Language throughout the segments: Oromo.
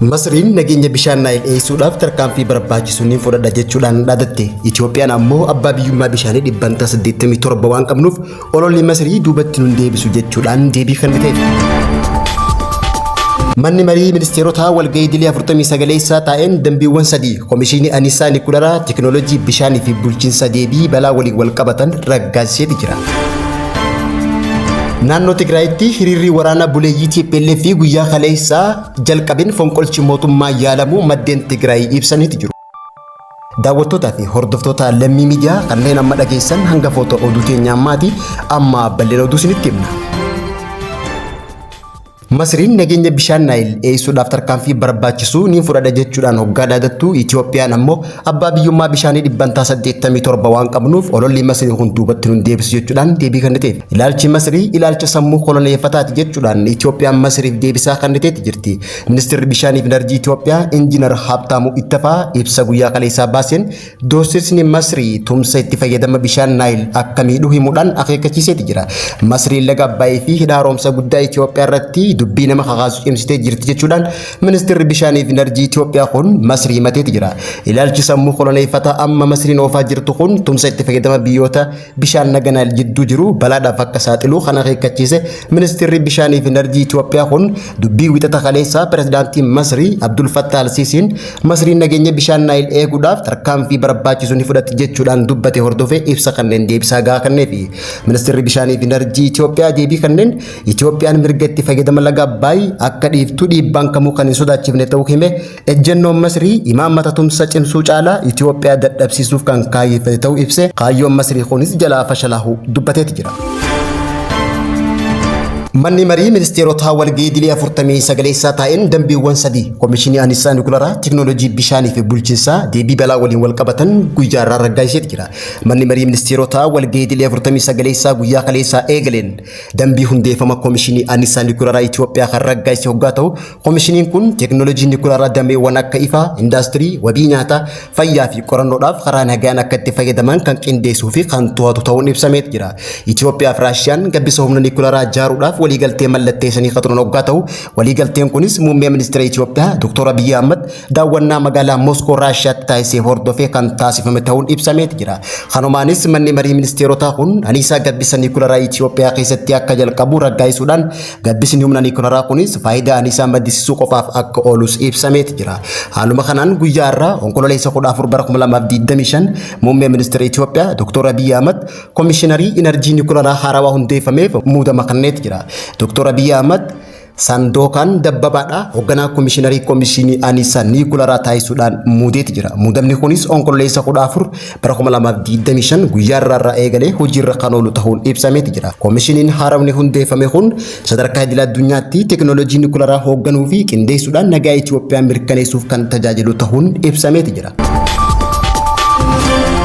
Masriin nageenya bishaan Naayil eesuudhaaf tarkaanfii barbaachisu ni fudhadha jechuudhaan dhaadatte. Itoophiyaan ammoo abbaa biyyummaa bishaanii 187 waan qabnuuf ololli Masrii duubatti nun deebisu jechuudhaan deebii kenniteef. Manni marii ministeerotaa walgahii idilee 49 taa'een dambiiwwan sadii Komishinii Anisaa Nikularaa Teknoolojii Bishaanii fi Bulchiinsa Deebii balaa waliin wal qabatan raggaasiseeti jira. Naannoo Tigraayitti hiriirri waraana buleeyyii TPLF fi guyyaa kaleessaa jalqabeen fonqolchi mootummaa yaalamu maddeen Tigraay ibsaniiti jiru. Daawwattootaa fi hordoftoota lammii miidiyaa kanneen amma dhageessan hanga footoo oduu teenyaa ammaati amma bal'ina oduu isinitti himna. Masriin nageenya bishaan Naayil eesuudhaaf tarkaanfii barbaachisu ni fudhadha jechuudhaan hoggaa dhaadattu. Itoophiyaan ammoo abbaa biyyummaa bishaanii 187 waan qabnuuf ololli Masrii kun duubatti nun deebisu jechuudhaan deebii kenniteef. Ilaalchi Masrii ilaalcha sammuu koloneeffataati jechuudhaan Itoophiyaan Masriif deebisaa kenniteetti jirti. Ministeerri bishaanii fi enerjii Itoophiyaa Injiinar Habtaamuu Ittafaa ibsa guyyaa kaleessaa baaseen doorsisni Masrii tumsa itti fayyadama bishaan Naayil akka miidhu himuudhaan akeekkachiiseeti jira. Masriin laga Abbaayii fi hidha haaromsa guddaa Itoophiyaa irratti dubbii nama kakaasu cimsitee jirti jechuudhaan ministeerri bishaanii fi enerjii Itoophiyaa kun Masrii mateeti jira. Ilaalchi sammuu koloneeffataa amma Masriin oofaa jirtu kun tumsa itti fayyadama biyyoota bishaan laga Naayil jidduu jiru balaadhaaf akka saaxilu kan akeekkachiise ministeerri bishaanii fi enerjii Itoophiyaa kun dubbii wixata kaleessaa pirezidaantii Masrii Abdul Fattah al-Siisiin Masriin nageenya bishaan Naayil eeguudhaaf tarkaanfii barbaachisu ni fudhatti jechuudhaan dubbate hordofee ibsa kanneen deebisaa gahaa kenneefi. Ministeerri bishaanii fi enerjii Itoophiyaa deebii kanneen Itoophiyaan mirga itti fayyadama laga Abbaayii akka dhiiftu dhiibbaan kamuu kan hin sodaachifne ta'uu hime. Ejjennoon Masrii imaammata tumsa cimsuu caalaa Itoophiyaa dadhabsiisuuf kan kaayyeffate ta'uu ibse. Kaayyoon Masrii kunis jalaa fashalaa'uu dubbateeti jira. Manni marii ministeerotaa walgahii idilee 49 taa'een dambiiwwan sadii Komishinii Anisaa Nikularaa Teknoolojii Bishaanii fi Bulchiinsaa Deebii balaa waliin wal qabatan guyyaa irraa raggaasiseeti jira. Manni marii ministeerotaa walgahii idilee 49 guyyaa kaleessaa eegaleen dambii hundeeffama Komishinii Anisaa Nikularaa Itoophiyaa kan raggaasise hoggaa ta'u, komishiniin kun teknoolojii Nikularaa dameewwan akka ifaa, indaastirii, wabii nyaataa, fayyaa fi qorannoodhaaf karaa nagaan akka itti fayyadaman kan qindeessuu fi kan to'atu ta'uun ibsameeti jira. Itoophiyaa fi Raashiyaan gabbisa humna Nikularaa ijaaruudhaaf waliigaltee mallatteessanii kan turan hoggaa ta'u, waliigalteen kunis muummee ministeera Itoophiyaa Dr. Abiy Ahmed daawwannaa magaalaa Moskoo Raashiyaatti taasisee hordofee kan taasifame ta'uun ibsameeti jira. Kanumaanis manni marii ministeerotaa kun Anisaa gabbisa Nikularaa Itoophiyaa keessatti akka jalqabu raggaasisuudhaan gabbisni humna Nikularaa kunis faayidaa Anisaa maddisiisuu qofaaf akka oolus ibsameeti jira. Haaluma kanaan guyyaa irraa onkololeessa 14 bara 2025 muummee ministeera Itoophiyaa Dr. Abiy Ahmed komishiinarii enerjii Nikularaa haarawaa hundeeffameef muudama kenneeti jira. Dr. Abiy Ahmed Sandokan Dabbabaadha hoogganaa komishiinarii komishinii Anisaa Nikularaa taasisuudhaan muudeeti jira. Muudamni kunis onkololeessa 14 bara 2025 guyyaa irraa eegalee hojiirra kan oolu ta'uun ibsameeti jira. Komishiniin haarawni hundeeffame kun sadarkaa idil addunyaatti teknoolojii Nikularaa hoogganuu fi qindeessuudhaan nagaa Itoophiyaa mirkaneessuuf kan tajaajilu ta'uun ibsameeti jira.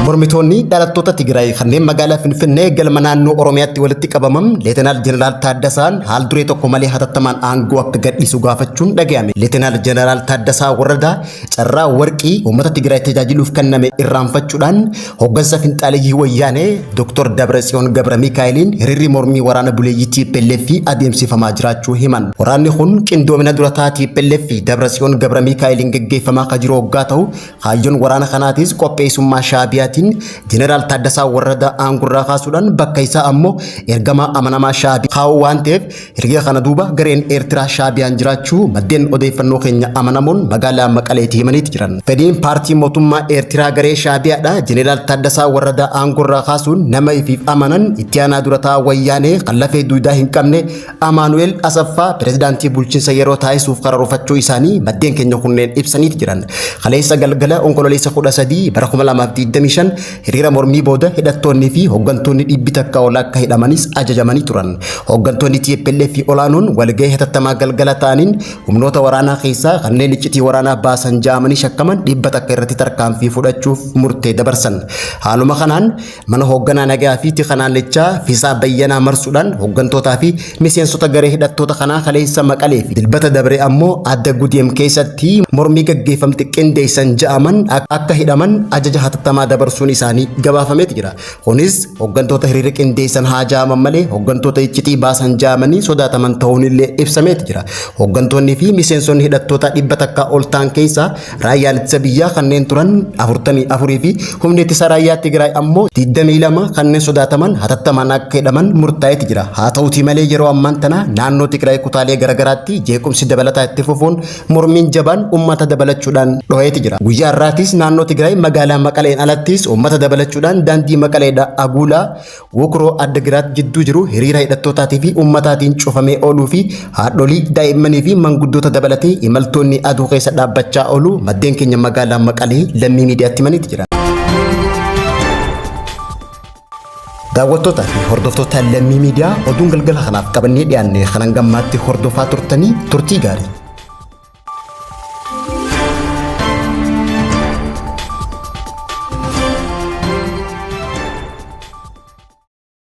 Mormitoonni dhalattoota Tigraay kanneen magaalaa Finfinnee galma naannoo Oromiyaatti walitti qabaman Leetinaal Jeneraal Taaddasaan haal duree tokko malee hatattamaan aangoo akka gadhiisu gaafachuun dhaga'ame. Leetinaal Jeneraal Taaddasaa Warradaa carraa warqii uummata Tigraay tajaajiluuf kenname irraanfachuudhaan hooggansa finxaaleeyyii wayyaanee Dr. Dabratsiyoon Gabra Mikaa'eliin hiriirri mormii waraana buleeyyii TPLF adeemsifamaa jiraachuu himan. Waraanni kun qindoomina durataa TPLF Dabratsiyoon Gabra Mikaa'eliin gaggeeffamaa kan jiru hoggaa ta'u, kaayyoon waraana kanaatis qopheessummaa Shaabiyaa Jeneraal Taaddasaa Warradaa aangurraa kaasuudhaan bakka isaa ammoo ergamaa amanamaa Shaabiyaa kaa'uu waan ta'eef hiriira kana duuba gareen Eertiraa Shaabiyaan jiraachuu maddeen odeeffannoo keenya amanamoon magaalaa Maqaleetti himaniiti jiran. Fedhiin paartii mootummaa Eertiraa garee Shaabiyaadha. Jeneraal Taaddasaa Warradaa aangurraa kaasuun nama ifiif amanan itti aanaa durataa wayyaanee kan lafee duudaa hin qabne Amaanu'eel Asaffaa pirezidaantii bulchiinsa yeroo taasisuuf karoorfachuu isaanii maddeen keenya kunneen ibsaniiti jiran. Kaleessa galgala onkololeessa 13 bara 2025 hiriira mormii booda hidhattoonni fi hooggantoonni dhibbi takka ol akka hidhamanis ajajamanii turan. Hooggantoonni TPLF olaanoon walgahii hatattamaa galgala ta'aniin humnoota waraanaa keessaa kanneen iccitii waraanaa baasan ja'amanii shakkaman dhibba takka irratti tarkaanfii fudhachuuf murtee dabarsan. Haaluma kanaan mana hoogganaa nagaa fi tikanaallechaa Fisaa Bayyanaa marsuudhaan hooggantootaa fi miseensota garee hidhattoota kanaa kaleessa Maqalee fi dilbata dabre ammoo adda gudeem keessatti mormii gaggeeffamte qindeessan ja'aman akka hidhaman ajaja hatattamaa dabarsu dabarsuun isaanii gabaafameeti jira. Kunis hooggantoota hiriira qindeessan haa jaaman malee hooggantoota iccitii baasan jaamanii sodaataman ta'uun illee ibsameeti jira. Hooggantoonni fi miseensonni hidhattoota 100 takka ol ta'an keessa raayyaa ittisa biyyaa kanneen turan 44 fi humni ittisa raayyaa Tigraay ammoo 22 kanneen sodaataman hatattamaan akka hidhaman murtaa'eeti jira. Haa ta'uutii malee yeroo ammaan tana naannoo Tigraay kutaalee garagaraatti jeequmsi dabalataa itti fufuun mormiin jabaan uummata dabalachuudhaan dhoheeti jira. Guyyaa har'aatis naannoo Tigraay magaalaa Maqaleen alattis uummata dabalachuudhaan daandii Maqaleedha Aguulaa Wukroo Addagiraat jidduu jiru hiriira hidhattootaatii fi uummataatiin cufamee ooluu fi haadholii daa'immanii fi manguddoota dabalatee imaltoonni aduu keessa dhaabbachaa oolu maddeen keenya magaalaa Maqalee lammii miidiyaatti himaniiti jira. Daawwattoota fi hordoftoota lammii miidiyaa oduun galgala kanaaf qabannee dhiyaanne kanan gammaatti hordofaa turtanii turtii gaarii.